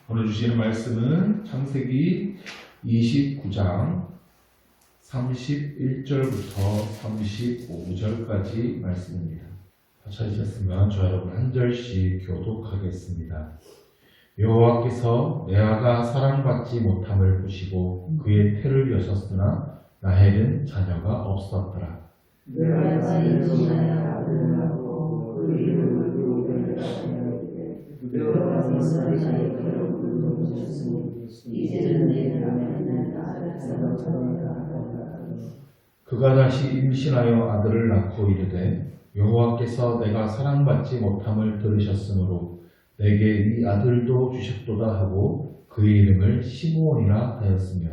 오늘 주시는 말씀은 창세기 29장 31절부터 35절까지 말씀입니다. 다 찾으셨으면 저 여러분 한 절씩 교독하겠습니다. 여호와께서 레아가 사랑받지 못함을 보시고 그의 태를 여셨으나 라헬은 자녀가 없었더라. 레아가 임신하여 아들을 낳고 그 이름을 루벤이라 하였는데 여호와께서 레아의 혀를 굴러주셨으니 이제는 내 라헬은 아들 사랑받으리라 하더라. 그가 다시 임신하여 아들을 낳고 이르되 여호와께서 내가 사랑받지 못함을 들으셨으므로 내게 이 아들도 주셨도다 하고 그의 이름을 시므온이라 하였으며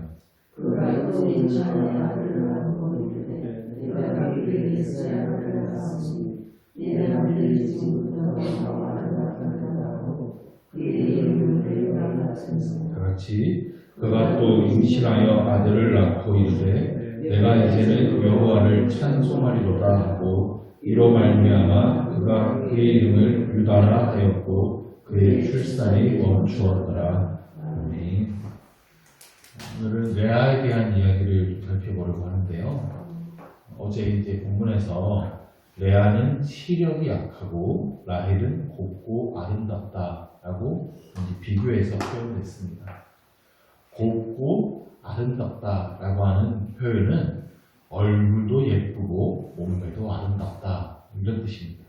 그가 또 임신하여 아들을 낳고 이르되 내가 다윗에게 있어야 아들을 낳았으니 내가 그의 지금부터 하와를 낳았다 하고 그의 이름을 레위라 하였으며 다같이 그가 또 임신하여 아들을 낳고 이르되 내가 이제는 여호와를 찬송하리로다 하고 이로 말미암아 그가 그의 이름을 유다라 하였고 그의 출산이 멈추었더라. 아멘. 오늘은 레아에 대한 이야기를 살펴보려고 하는데요. 어제 이제 본문에서 레아는 시력이 약하고 라헬은 곱고 아름답다라고 이제 비교해서 표현했습니다. 곱고 아름답다라고 하는 표현은 얼굴도 예쁘고 몸매도 아름답다 이런 뜻입니다.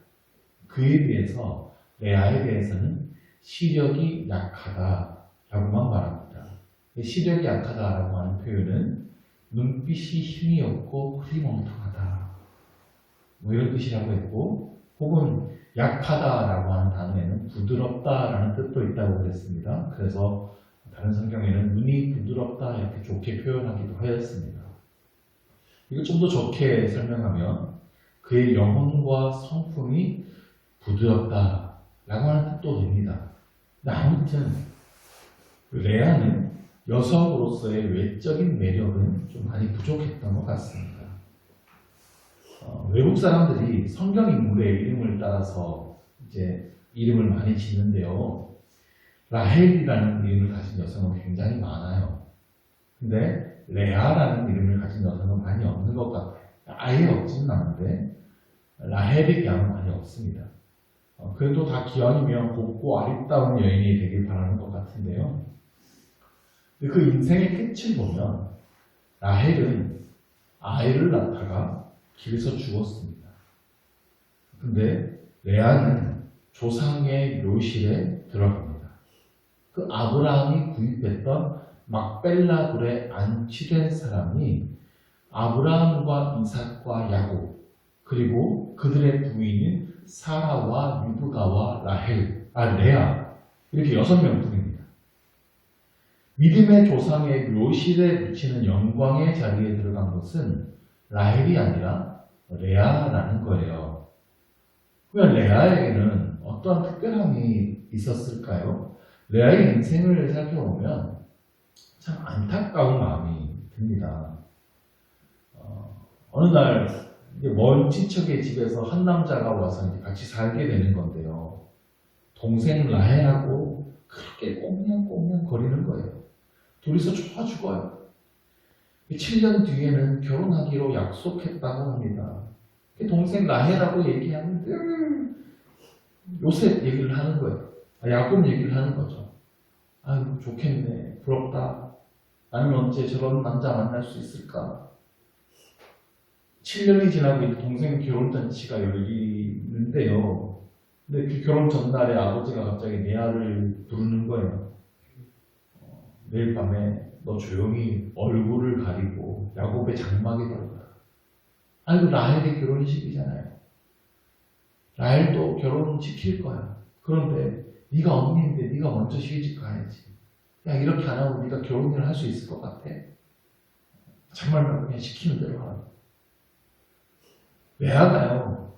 그에 비해서 레아에 대해서는 시력이 약하다라고만 말합니다. 시력이 약하다라고 하는 표현은 눈빛이 힘이 없고 흐리멍텅하다 뭐 이런 뜻이라고 했고, 혹은 약하다라고 하는 단어에는 부드럽다라는 뜻도 있다고 그랬습니다. 그래서 다른 성경에는 눈이 부드럽다 이렇게 좋게 표현하기도 하였습니다. 이거 좀 더 좋게 설명하면 그의 영혼과 성품이 부드럽다라고 하는 뜻도 됩니다. 근데 아무튼 레아는 여성으로서의 외적인 매력은 좀 많이 부족했던 것 같습니다. 외국 사람들이 성경 인물의 이름을 따라서 이제 이름을 많이 짓는데요. 라헬이라는 이름을 가진 여성은 굉장히 많아요. 근데 레아라는 이름을 가진 여성은 많이 없는 것 같아요. 아예 없지는 않은데 라헬에 비하면 많이 없습니다. 그래도 다 기왕이면 곱고 아름다운 여인이 되길 바라는 것 같은데요. 그 인생의 끝을 보면 라헬은 아이를 낳다가 길에서 죽었습니다. 근데 레아는 조상의 묘실에 들어갑니다. 그 아브라함이 구입했던 막벨라 굴에 안치된 사람이 아브라함과 이삭과 야곱 그리고 그들의 부인인 사라와 유브가와 레아 이렇게 6명뿐입니다. 믿음의 조상의 묘실에 묻히는 영광의 자리에 들어간 것은 라헬이 아니라 레아라는 거예요. 그러면 레아에게는 어떠한 특별함이 있었을까요? 레아의 인생을 살펴보면 참 안타까운 마음이 듭니다. 어느 날 먼 친척의 집에서 한 남자가 와서 이제 같이 살게 되는 건데요. 동생 라헬하고 그렇게 꽁냥꽁냥 거리는 거예요. 둘이서 좋아 죽어요. 7년 뒤에는 결혼하기로 약속했다고 합니다. 동생 라헬하고 얘기하면 늘 요셉 얘기를 하는 거예요. 야곱 얘기를 하는 거죠. 아유 좋겠네, 부럽다. 아니면 언제 저런 남자 만날 수 있을까? 7년이 지나고 이제 동생 결혼잔치가 열리는데요. 근데 그 결혼 전날에 아버지가 갑자기 레아를 부르는 거예요. 내일 밤에 너 조용히 얼굴을 가리고 야곱의 장막에 들어가. 아이고 라헬의 결혼식이잖아요. 라헬도 결혼 시킬 거야. 그런데 네가 언니인데 네가 먼저 시집 가야지. 야 이렇게 안 하고 네가 결혼을 할 수 있을 것 같아? 정말 그냥 시키는 대로 하라. 레아가요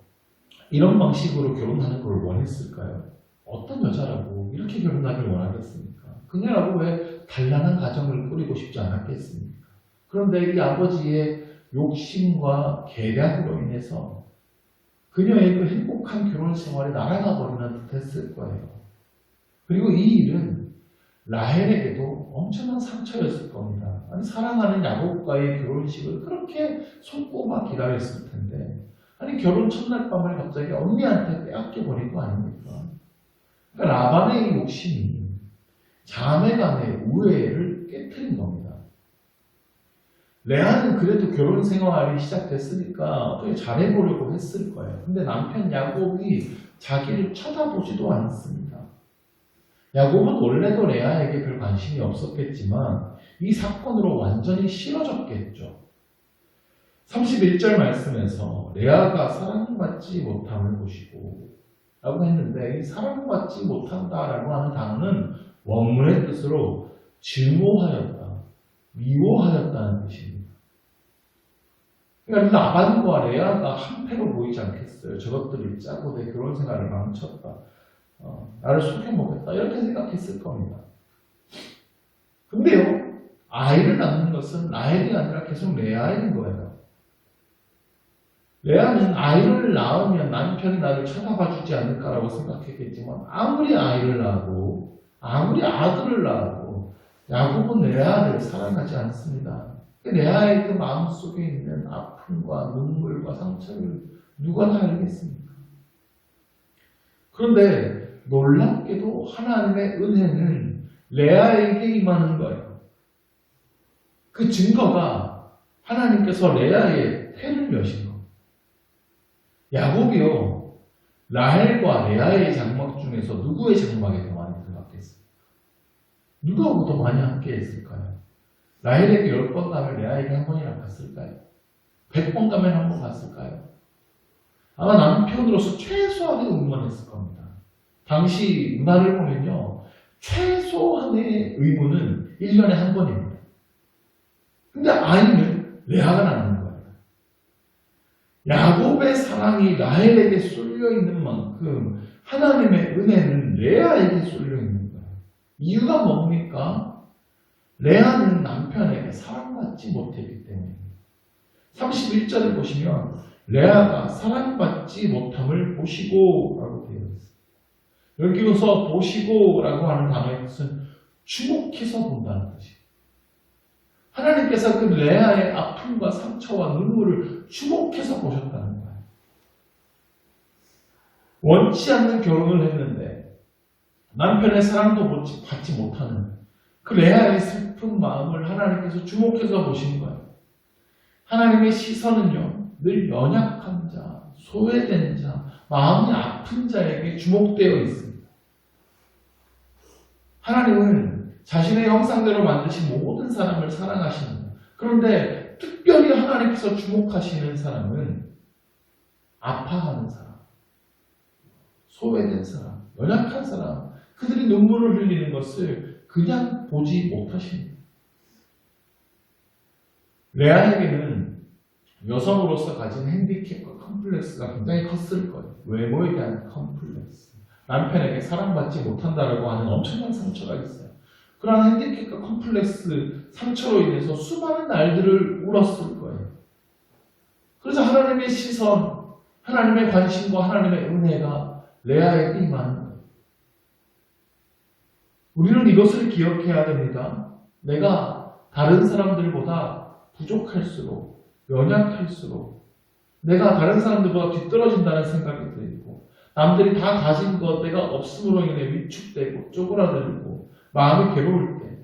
이런 방식으로 결혼하는 걸 원했을까요? 어떤 여자라고 이렇게 결혼하길 원하겠습니까? 그녀라고 왜 단란한 가정을 꾸리고 싶지 않았겠습니까? 그런데 이 아버지의 욕심과 계략으로 인해서 그녀의 그 행복한 결혼 생활이 날아가 버리는 듯 했을 거예요. 그리고 이 일은 라헬에게도 엄청난 상처였을 겁니다. 아니, 사랑하는 야곱과의 결혼식을 그렇게 손꼽아 기다렸을 텐데, 아니, 결혼 첫날 밤을 갑자기 언니한테 빼앗겨버린 거 아닙니까? 그러니까 라반의 욕심이 자매 간의 우애를 깨뜨린 겁니다. 레아는 그래도 결혼 생활이 시작됐으니까 어떻게 잘해보려고 했을 거예요. 근데 남편 야곱이 자기를 쳐다보지도 않습니다. 야곱은 원래도 레아에게 별 관심이 없었겠지만 이 사건으로 완전히 싫어졌겠죠. 31절 말씀에서 레아가 사랑받지 못함을 보시고 라고 했는데, 이 사랑받지 못한다라고 하는 단어는 원문의 뜻으로 증오하였다, 미워하였다는 뜻입니다. 그러니까 라반과 레아가 한패로 보이지 않겠어요. 저것들이 짜고 내 결혼 생활을 망쳤다, 나를 속여먹겠다, 이렇게 생각했을 겁니다. 근데요, 아이를 낳는 것은 라헬이 아니라 계속 레아인 거예요. 레아는 아이를 낳으면 남편이 나를 쳐다봐주지 않을까라고 생각했겠지만, 아무리 아이를 낳고 아무리 아들을 낳고 야곱은 레아를 사랑하지 않습니다. 레아의 그 마음속에 있는 아픔과 눈물과 상처를 누가 다 알겠습니까? 그런데 놀랍게도 하나님의 은혜는 레아에게 임하는 거예요. 그 증거가 하나님께서 레아의 태를 여신 겁니다. 야곱이요, 라헬과 레아의 장막 중에서 누구의 장막에 더 많이 들어갔겠어요? 누구하고 더 많이 함께 했을까요? 라헬에게 10번 가면 레아에게 한 번이나 갔을까요? 100번 가면 한 번 갔을까요? 아마 남편으로서 최소한의 의무했을 겁니다. 당시 문화를 보면요, 최소한의 의무는 1년에 한 번입니다. 근데 아이는 레아가 낳는 거예요. 야곱의 사랑이 라헬에게 쏠려 있는 만큼 하나님의 은혜는 레아에게 쏠려 있는 거예요. 이유가 뭡니까? 레아는 남편에게 사랑받지 못했기 때문입니다. 31절을 보시면 레아가 사랑받지 못함을 보시고 라고 되어 있어요. 여기서 보시고 라고 하는 단어의 뜻은 주목해서 본다는 뜻이에요. 하나님께서 그 레아의 아픔과 상처와 눈물을 주목해서 보셨다는 거예요. 원치 않는 결혼을 했는데 남편의 사랑도 받지 못하는 그 레아의 슬픈 마음을 하나님께서 주목해서 보신 거예요. 하나님의 시선은요, 늘 연약한 자, 소외된 자, 마음이 아픈 자에게 주목되어 있습니다. 하나님은 자신의 형상대로 만드신 모든 사람을 사랑하십니다. 그런데 특별히 하나님께서 주목하시는 사람은 아파하는 사람, 소외된 사람, 연약한 사람, 그들이 눈물을 흘리는 것을 그냥 보지 못하십니다. 레아에게는 여성으로서 가진 핸디캡과 컴플렉스가 굉장히 컸을 거예요. 외모에 대한 컴플렉스, 남편에게 사랑받지 못한다라고 하는 엄청난 상처가 있어요. 그러한 핸디캡과 컴플렉스, 상처로 인해서 수많은 날들을 울었을 거예요. 그래서 하나님의 시선, 하나님의 관심과 하나님의 은혜가 레아에게 임하는 거예요. 우리는 이것을 기억해야 됩니다. 내가 다른 사람들보다 부족할수록, 연약할수록, 내가 다른 사람들보다 뒤떨어진다는 생각이 들고, 남들이 다 가진 것 내가 없음으로 인해 위축되고 쪼그라들고 마음이 괴로울 때,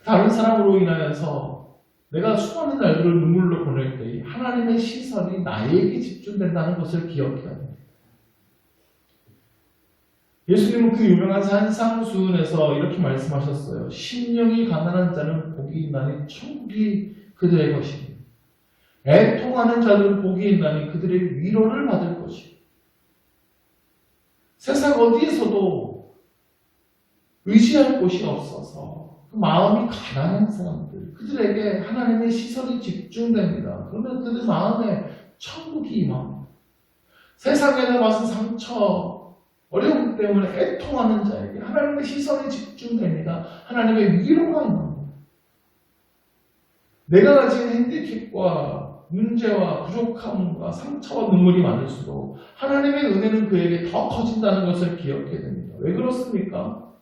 다른 사람으로 인하여서 내가 수많은 날들을 눈물로 보낼 때 하나님의 시선이 나에게 집중된다는 것을 기억해야 합니다. 예수님은 그 유명한 산상수훈에서 이렇게 말씀하셨어요. 심령이 가난한 자는 복이 있나니 천국이 그들의 것이니, 애통하는 자들은 복이 있나니 그들의 위로를 받을 것이니. 세상 어디에서도 의지할 곳이 없어서 그 마음이 가난한 사람들, 그들에게 하나님의 시선이 집중됩니다. 그러면 그들 마음에 천국이 임합니다. 세상에서 와서 상처, 어려움 때문에 애통하는 자에게 하나님의 시선이 집중됩니다. 하나님의 위로가 임합니다. 내가 가진 핸디캡과 문제와 부족함과 상처와 눈물이 많을수록 하나님의 은혜는 그에게 더 커진다는 것을 기억해야 됩니다. 왜 그렇습니까?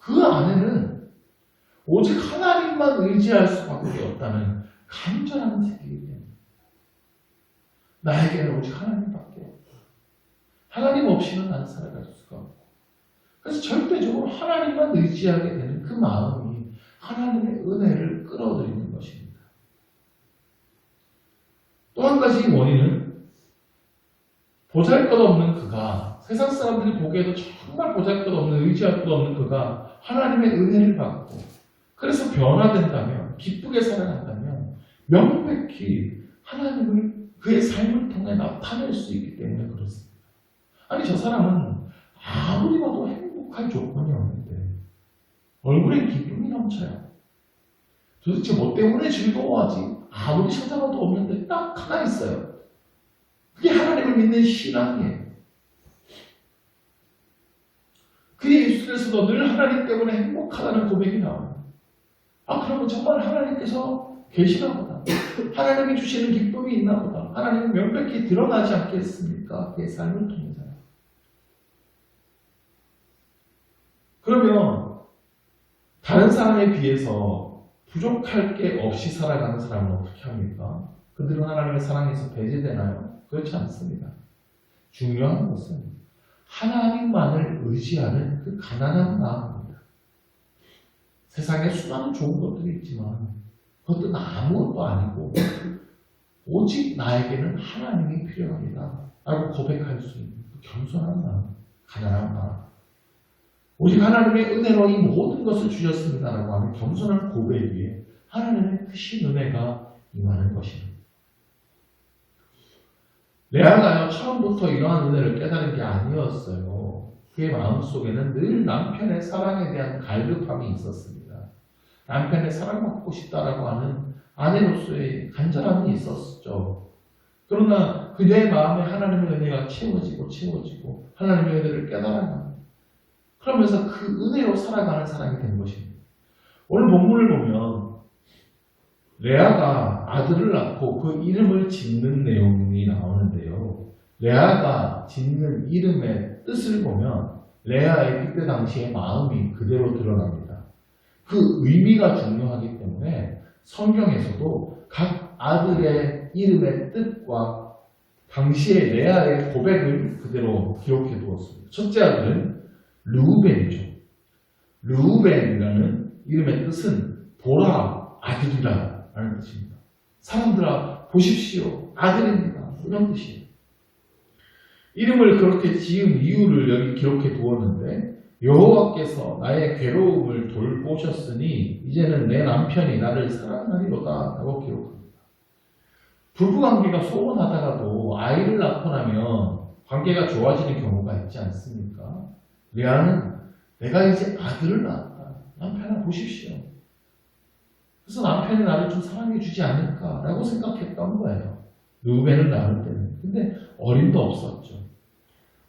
그 안에는 오직 하나님만 의지할 수밖에 없다는 간절한 생각이 됩니다. 나에게는 오직 하나님밖에 없다. 하나님 없이는 나는 살아갈 수가 없고, 그래서 절대적으로 하나님만 의지하게 되는 그 마음이 하나님의 은혜를 끌어들이는 것입니다. 또 한 가지 원인은 보잘것없는 그가, 세상 사람들이 보기에도 정말 보잘것없는, 의지할 것 없는 그가 하나님의 은혜를 받고 그래서 변화된다면, 기쁘게 살아간다면 명백히 하나님을 그의 삶을 통해 나타낼 수 있기 때문에 그렇습니다. 아니, 저 사람은 아무리 봐도 행복할 조건이 없는데 얼굴에 기쁨이 넘쳐요. 도대체 뭐 때문에 즐거워하지? 아무리 찾아봐도 없는데 딱 하나 있어요. 그게 하나님을 믿는 신앙이에요. 그의 입술에서도 늘 하나님 때문에 행복하다는 고백이 나와요. 그러면 정말 하나님께서 계시나 보다. 하나님이 주시는 기쁨이 있나 보다. 하나님은 명백히 드러나지 않겠습니까? 그의 삶을 통해서요. 그러면 다른 사람에 비해서 부족할 게 없이 살아가는 사람은 어떻게 합니까? 그들은 하나님의 사랑에서 배제되나요? 그렇지 않습니다. 중요한 것은 하나님만을 의지하는 그 가난한 마음입니다. 세상에 수많은 좋은 것들이 있지만 그것도 아무것도 아니고 오직 나에게는 하나님이 필요합니다 라고 고백할 수 있는 그 겸손한 마음, 가난한 마음, 오직 하나님의 은혜로 이 모든 것을 주셨습니다라고 하는 겸손한 고백 위에 하나님의 크신 은혜가 임하는 것입니다. 레아가요, 처음부터 이러한 은혜를 깨달은 게 아니었어요. 그의 마음속에는 늘 남편의 사랑에 대한 갈급함이 있었습니다. 남편의 사랑받고 싶다라고 하는 아내로서의 간절함이 있었죠. 그러나 그녀의 마음에 하나님의 은혜가 채워지고 하나님의 은혜를 깨달아가는, 그러면서 그 은혜로 살아가는 사람이 된 것입니다. 오늘 본문을 보면 레아가 아들을 낳고 그 이름을 짓는 내용이 나오는데요. 레아가 짓는 이름의 뜻을 보면 레아의 그때 당시의 마음이 그대로 드러납니다. 그 의미가 중요하기 때문에 성경에서도 각 아들의 이름의 뜻과 당시의 레아의 고백을 그대로 기록해 두었습니다. 첫째 아들은 르우벤이죠. 르우벤이라는 이름의 뜻은 보라, 아들이라 라는 뜻입니다. 사람들아 보십시오, 아들입니다, 이런 뜻이에요. 이름을 그렇게 지은 이유를 여기 기록해 두었는데, 여호와께서 나의 괴로움을 돌보셨으니 이제는 내 남편이 나를 사랑하리로다 라고 기록합니다. 부부관계가 소원하다가도 아이를 낳고 나면 관계가 좋아지는 경우가 있지 않습니까? 레아는 내가 이제 아들을 낳았다, 남편아 보십시오, 그래서 남편이 나를 좀 사랑해 주지 않을까라고 생각했던 거예요. 르우벤을 낳을 때는. 근데 어림도 없었죠.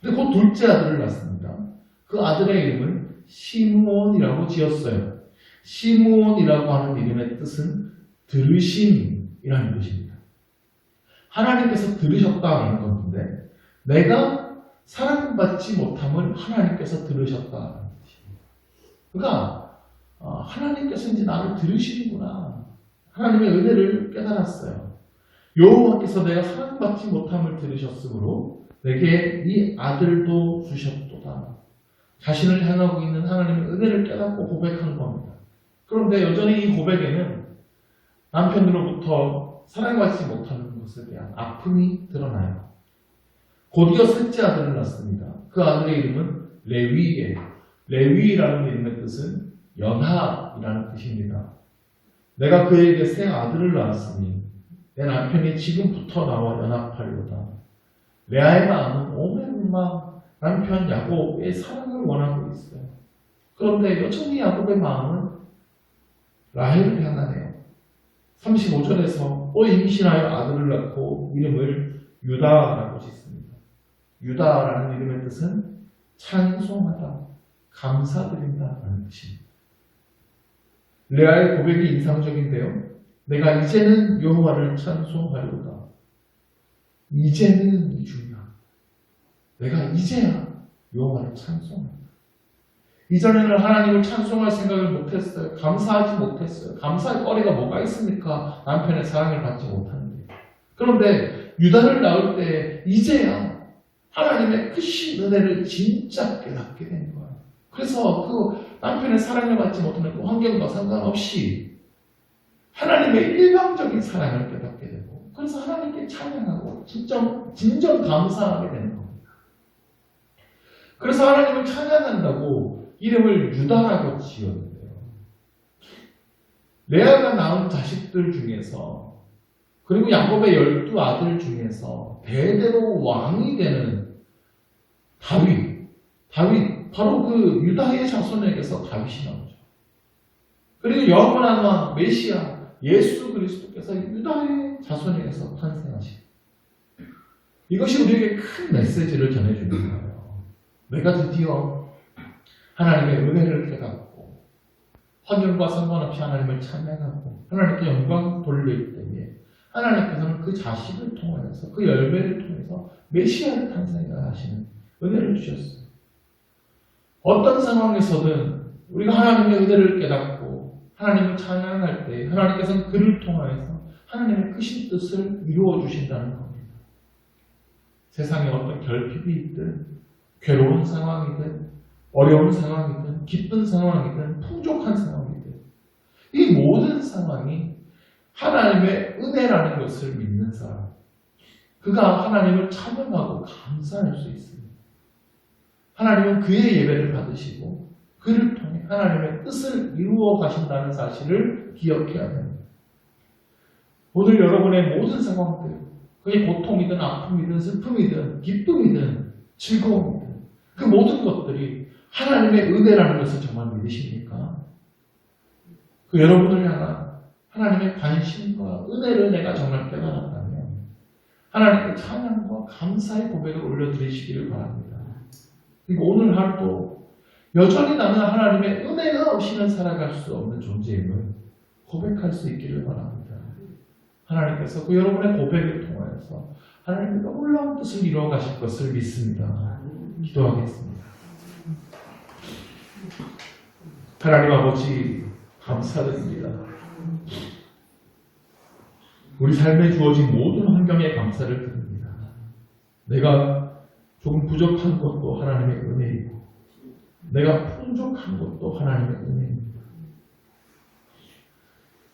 근데 곧 둘째 아들을 낳습니다. 그 아들의 이름은 시므온이라고 지었어요. 시므온이라고 하는 이름의 뜻은 들으심이라는 뜻입니다. 하나님께서 들으셨다는 건데, 내가 사랑받지 못함을 하나님께서 들으셨다는 뜻입니다. 그러니까 하나님께서 이제 나를 들으시는구나, 하나님의 은혜를 깨달았어요. 여호와께서 내가 사랑받지 못함을 들으셨으므로 내게 이 아들도 주셨도다. 자신을 향하고 있는 하나님의 은혜를 깨닫고 고백한 겁니다. 그런데 여전히 이 고백에는 남편으로부터 사랑받지 못하는 것에 대한 아픔이 드러나요. 곧이어 셋째 아들을 낳습니다. 그 아들의 이름은 레위예요. 레위라는 이름의 뜻은 연합이라는 뜻입니다. 내가 그에게 새 아들을 낳았으니 내 남편이 지금부터 나와 연합하리로다. 레아의 마음은 오늘만 남편 야곱의 사랑을 원하고 있어요. 그런데 여전히 야곱의 마음은 라헬을 향하네요. 35절에서 또 임신하여 아들을 낳고 이름을 유다라고 짓습니다. 유다라는 이름의 뜻은 찬송하다, 감사드린다라는 뜻입니다. 레아의 고백이 인상적인데요. 내가 이제는 여호와를 찬송하리로다. 이제는 중요합니다. 내가 이제야 여호와를 찬송한다. 이전에는 하나님을 찬송할 생각을 못했어요. 감사하지 못했어요. 감사할 거리가 뭐가 있습니까? 남편의 사랑을 받지 못하는데. 그런데 유다를 낳을 때 이제야 하나님의 크신 은혜를 진짜 깨닫게 된 거예요. 그래서 그 남편의 사랑을 받지 못하는 그 환경과 상관없이 하나님의 일방적인 사랑을 깨닫게 되고, 그래서 하나님께 찬양하고 진정 감사하게 되는 겁니다. 그래서 하나님을 찬양한다고 이름을 유다라고 지었는데요. 레아가 낳은 자식들 중에서, 그리고 야곱의 12아들 중에서 대대로 왕이 되는 다윗, 바로 그 유다의 자손에게서 다윗이 나오죠. 그리고 영원한 왕 메시아 예수 그리스도께서 유다의 자손에게서 탄생하시고, 이것이 우리에게 큰 메시지를 전해주는 거예요. 내가 드디어 하나님의 은혜를 깨닫고 환경과 상관없이 하나님을 찬양하고 하나님께 영광 돌릴 때에 하나님께서는 그 자식을 통해서, 그 열매를 통해서 메시아를 탄생하시는 은혜를 주셨어요. 어떤 상황에서든 우리가 하나님의 은혜를 깨닫고 하나님을 찬양할 때 하나님께서는 그를 통하여서 하나님의 크신 뜻을 이루어 주신다는 겁니다. 세상에 어떤 결핍이 있든 괴로운 상황이든 어려운 상황이든 기쁜 상황이든 풍족한 상황이든 이 모든 상황이 하나님의 은혜라는 것을 믿는 사람, 그가 하나님을 찬양하고 감사할 수 있습니다. 하나님은 그의 예배를 받으시고 그를 통해 하나님의 뜻을 이루어 가신다는 사실을 기억해야 됩니다. 오늘 여러분의 모든 상황들, 그게 고통이든 아픔이든 슬픔이든 기쁨이든 즐거움이든 그 모든 것들이 하나님의 은혜라는 것을 정말 믿으십니까? 그 여러분을 향한 하나님의 관심과 은혜를 내가 정말 깨달았다면 하나님께 찬양과 감사의 고백을 올려드리시기를 바랍니다. 그리고 오늘 하루도 여전히 나는 하나님의 은혜가 없이는 살아갈 수 없는 존재임을 고백할 수 있기를 바랍니다. 하나님께서 그 여러분의 고백을 통하여서 하나님의 놀라운 뜻을 이루어 가실 것을 믿습니다. 기도하겠습니다. 하나님 아버지 감사드립니다. 우리 삶에 주어진 모든 환경에 감사를 드립니다. 내가 조금 부족한 것도 하나님의 은혜이고 내가 풍족한 것도 하나님의 은혜입니다.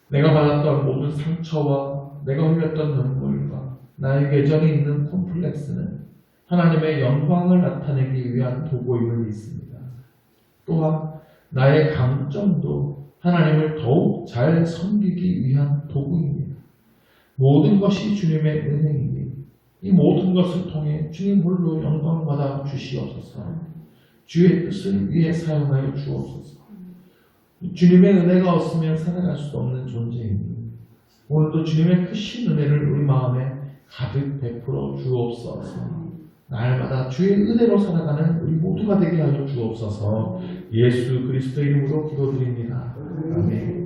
내가 받았던 모든 상처와 내가 흘렸던 눈물과 나의 외전에 있는 콤플렉스는 하나님의 영광을 나타내기 위한 도구임을 믿습니다. 또한 나의 강점도 하나님을 더욱 잘 섬기기 위한 도구입니다. 모든 것이 주님의 은혜이니 이 모든 것을 통해 주님 홀로 영광 받아 주시옵소서. 주의 뜻을 위해 사용하여 주옵소서. 주님의 은혜가 없으면 살아갈 수 없는 존재이니 오늘도 주님의 크신 은혜를 우리 마음에 가득 베풀어 주옵소서. 날마다 주의 은혜로 살아가는 우리 모두가 되게 하여 주옵소서. 예수 그리스도 이름으로 기도드립니다. 아멘.